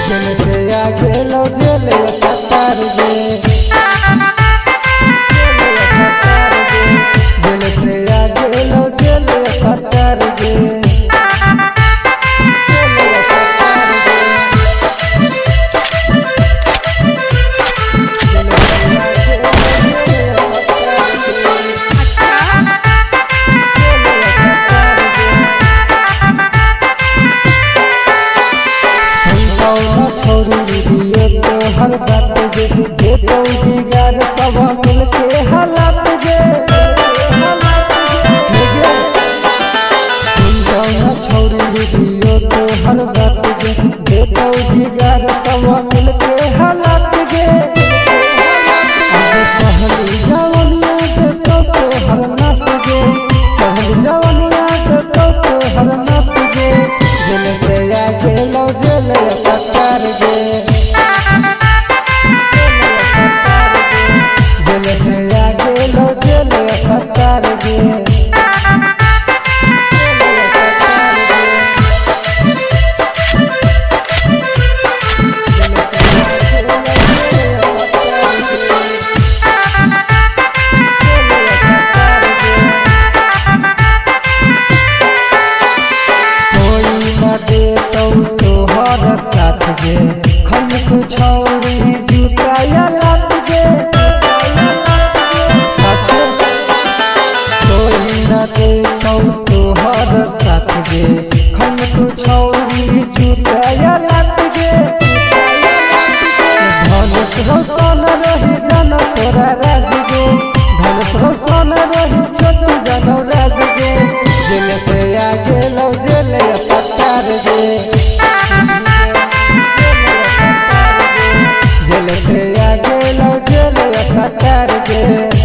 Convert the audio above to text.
जेल से आगे लो जेल सत्तर गे जेल से आगे लो जेल सत्तर गे हर बात जे देखो बिगाड़ सब मिलके हालात जे छोरी वीडियो तो हर बात जे देखो बिगाड़ सब मिलके हालात जे पहली जवानिया देखो तो हर नस जे पहली जवानिया देखो तो हर नस जे जेल से आगे लो जेल सत्तर जे खन कुछौरी जुटाया लात गे सच कोई न देखौ तोहर साथ गे खन कुछौरी जुटाया लात गे धनुष रोशन रही जन तोरा राज गे धनुष रोशन रही छोटू जन राज गे जेल से आगे लो जेल सत्तर गे जेल से आगे लो जेल सत्तर गे।